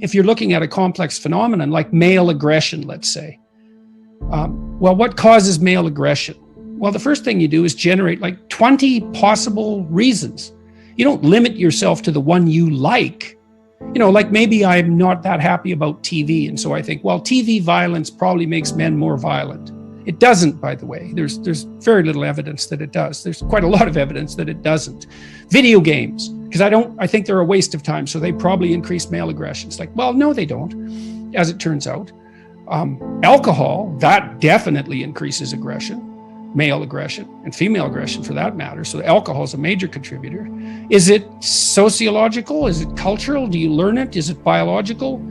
if you're looking at a complex phenomenon like male aggression, let's say, well, what causes male aggression? Well, the first thing you do is generate like 20 possible reasons. You don't limit yourself to the one you like. You know, like maybe I'm not that happy about TV, and so I think, well, TV violence probably makes men more violent. It doesn't, by the way. There's very little evidence that it does. There's quite a lot of evidence that it doesn't. Video games, because I think they're a waste of time, so they probably increase male aggression. It's like, well, no, they don't, as it turns out. Alcohol, that definitely increases aggression, male aggression and female aggression for that matter. So alcohol is a major contributor. Is it sociological? Is it cultural? Do you learn it? Is it biological?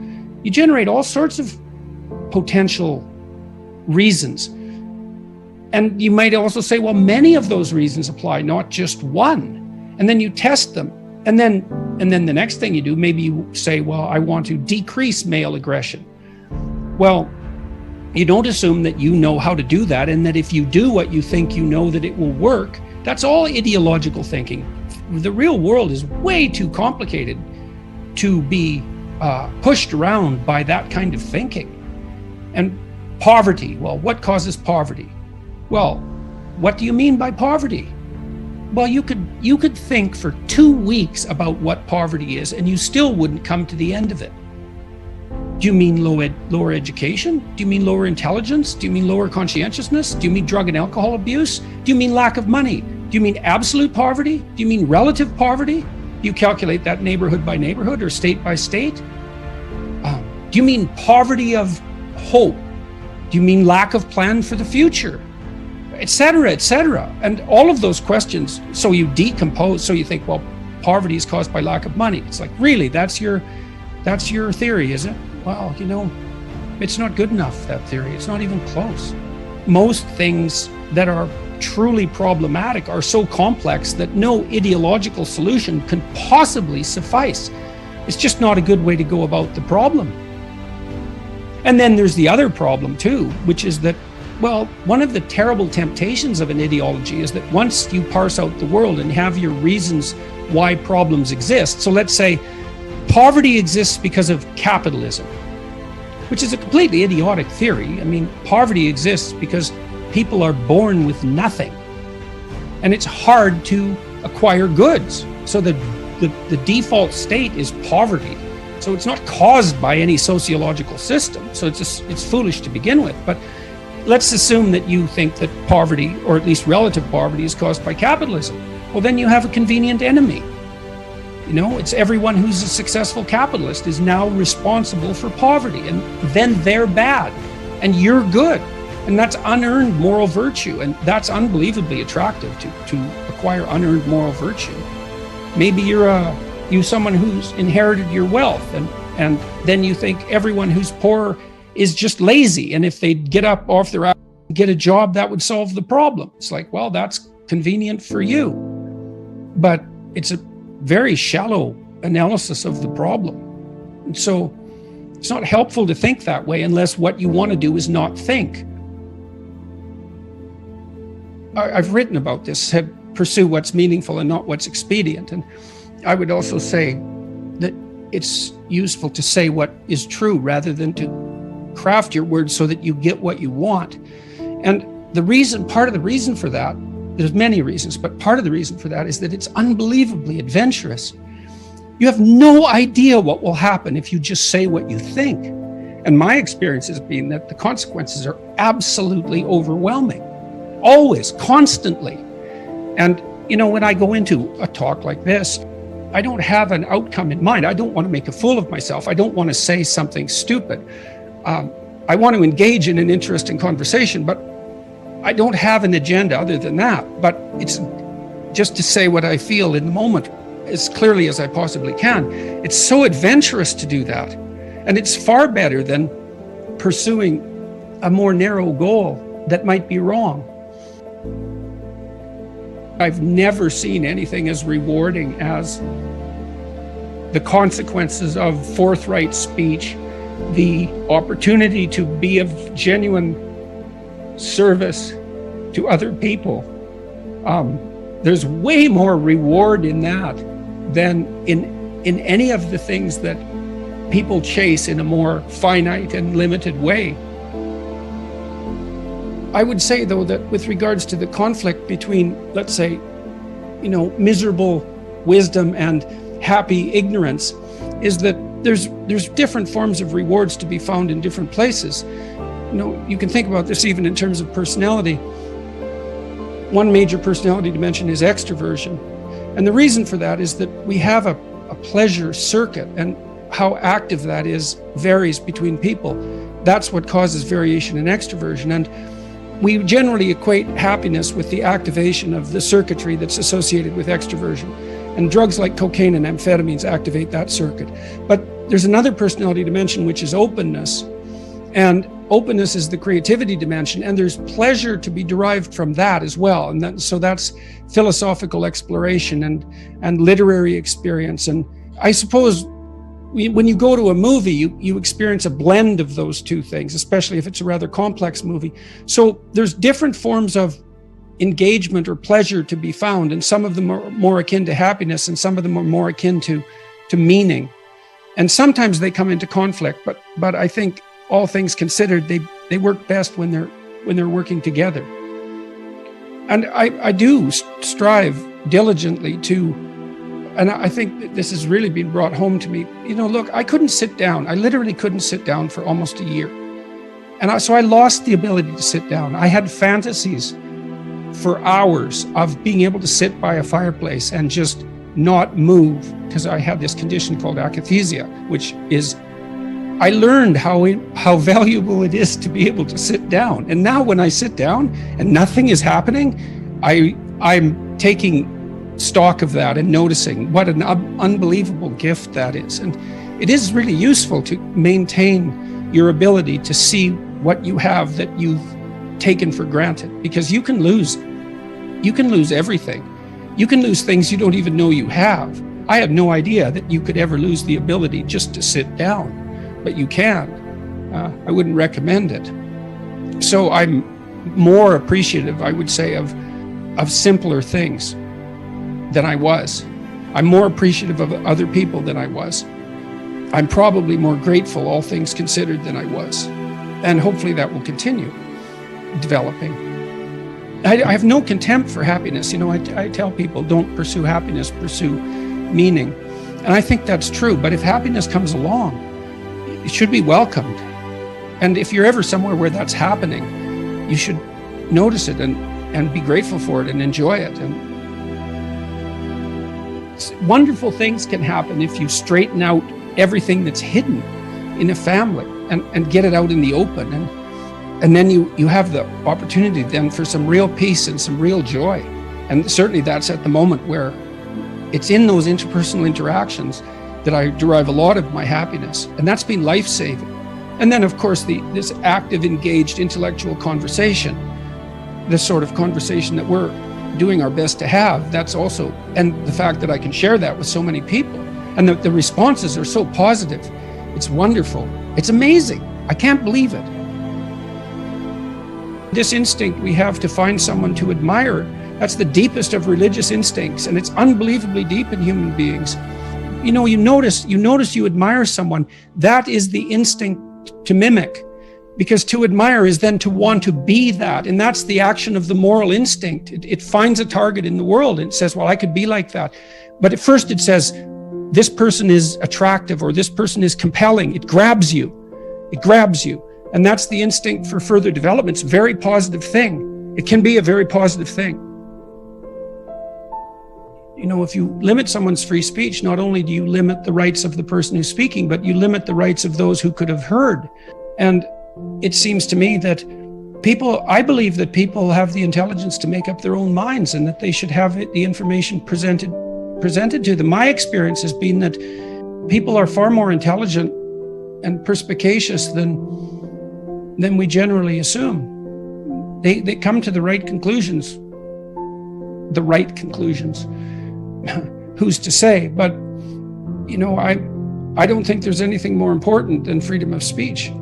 You generate all sorts of potential reasons. And you might also say, well, many of those reasons apply, not just one. And then you test them. And then the next thing you do, maybe you say, well, I want to decrease male aggression. Well, you don't assume that you know how to do that, and that if you do what you think you know, that it will work. That's all ideological thinking. The real world is way too complicated to be pushed around by that kind of thinking. And poverty, well, what causes poverty? Well, what do you mean by poverty? Well, you could think for 2 weeks about what poverty is, and you still wouldn't come to the end of it. Do you mean lower education? Do you mean lower intelligence? Do you mean lower conscientiousness? Do you mean drug and alcohol abuse? Do you mean lack of money? Do you mean absolute poverty? Do you mean relative poverty? Do you calculate that neighborhood by neighborhood or state by state? Do you mean poverty of hope? Do you mean lack of plan for the future? Et cetera, et cetera. And all of those questions, so you decompose, so you think, well, poverty is caused by lack of money. It's like, really, that's your theory, is it? Well, you know, it's not good enough, that theory. It's not even close. Most things that are truly problematic are so complex that no ideological solution can possibly suffice. It's just not a good way to go about the problem. And then there's the other problem too, which is that, well, one of the terrible temptations of an ideology is that once you parse out the world and have your reasons why problems exist, so let's say poverty exists because of capitalism, which is a completely idiotic theory. I mean, poverty exists because people are born with nothing, and it's hard to acquire goods. So the default state is poverty. So it's not caused by any sociological system. So it's foolish to begin with. But let's assume that you think that poverty, or at least relative poverty, is caused by capitalism. Well, then you have a convenient enemy. You know, it's everyone who's a successful capitalist is now responsible for poverty, and then they're bad and you're good. And that's unearned moral virtue, and that's unbelievably attractive to acquire unearned moral virtue. Maybe you're someone who's inherited your wealth, and then you think everyone who's poor is just lazy, and if they get up off their ass and get a job, that would solve the problem. It's like, well, that's convenient for you, but it's a very shallow analysis of the problem. And so it's not helpful to think that way unless what you want to do is not think. I've written about this, pursue what's meaningful and not what's expedient. And I would also say that it's useful to say what is true rather than to craft your words so that you get what you want. And part of the reason for that, there's many reasons, but part of the reason for that is that it's unbelievably adventurous. You have no idea what will happen if you just say what you think. And my experience has been that the consequences are absolutely overwhelming. Always, constantly. And, you know, when I go into a talk like this, I don't have an outcome in mind. I don't want to make a fool of myself. I don't want to say something stupid. I want to engage in an interesting conversation, but I don't have an agenda other than that. But it's just to say what I feel in the moment as clearly as I possibly can. It's so adventurous to do that. And it's far better than pursuing a more narrow goal that might be wrong. I've never seen anything as rewarding as the consequences of forthright speech, the opportunity to be of genuine service to other people. There's way more reward in that than in any of the things that people chase in a more finite and limited way. I would say, though, that with regards to the conflict between, let's say, miserable wisdom and happy ignorance, is that there's different forms of rewards to be found in different places. You can think about this even in terms of personality. One major personality dimension is extroversion. And the reason for that is that we have a pleasure circuit, and how active that is varies between people. That's what causes variation in extroversion. And we generally equate happiness with the activation of the circuitry that's associated with extroversion. And drugs like cocaine and amphetamines activate that circuit. But there's another personality dimension, which is openness. And openness is the creativity dimension, and there's pleasure to be derived from that as well. And so that's philosophical exploration and literary experience. And I suppose when you go to a movie, you experience a blend of those two things, especially if it's a rather complex movie. So there's different forms of engagement or pleasure to be found, and some of them are more akin to happiness, and some of them are more akin to meaning. And sometimes they come into conflict, but I think all things considered, they work best when they're working together. And I do strive diligently to, and I think that this has really been brought home to me. Look, I couldn't sit down. I literally couldn't sit down for almost a year. And so I lost the ability to sit down. I had fantasies for hours of being able to sit by a fireplace and just not move, because I had this condition called akathisia, which is, I learned how valuable it is to be able to sit down. And now when I sit down and nothing is happening, I'm taking stock of that and noticing what an unbelievable gift that is. And it is really useful to maintain your ability to see what you have that you've taken for granted, because you can lose everything. You can lose things you don't even know you have. I had no idea that you could ever lose the ability just to sit down, but you can. I wouldn't recommend it. So I'm more appreciative, I would say, of simpler things than I was. I'm more appreciative of other people than I was. I'm probably more grateful, all things considered, than I was. And hopefully that will continue developing. I have no contempt for happiness. I tell people, don't pursue happiness, pursue meaning. And I think that's true. But if happiness comes along, it should be welcomed. And if you're ever somewhere where that's happening, you should notice it and be grateful for it and enjoy it. And wonderful things can happen if you straighten out everything that's hidden in a family and get it out in the open. And then you have the opportunity then for some real peace and some real joy. And certainly that's at the moment where it's in those interpersonal interactions that I derive a lot of my happiness. And that's been life-saving. And then, of course, this active, engaged intellectual conversation, this sort of conversation that we're doing our best to have, that's also, and the fact that I can share that with so many people, and the responses are so positive. It's wonderful. It's amazing. I can't believe it. This instinct we have to find someone to admire, that's the deepest of religious instincts, and it's unbelievably deep in human beings. You notice you admire someone, that is the instinct to mimic, because to admire is then to want to be that, and that's the action of the moral instinct. It finds a target in the world and it says, well, I could be like that. But at first it says, this person is attractive or this person is compelling. It grabs you. And that's the instinct for further development. It's a very positive thing. It can be a very positive thing. If you limit someone's free speech, not only do you limit the rights of the person who's speaking, but you limit the rights of those who could have heard. And it seems to me that I believe that people have the intelligence to make up their own minds, and that they should have the information presented to them. My experience has been that people are far more intelligent and perspicacious than we generally assume. They come to the right conclusions. Who's to say? But I don't think there's anything more important than freedom of speech.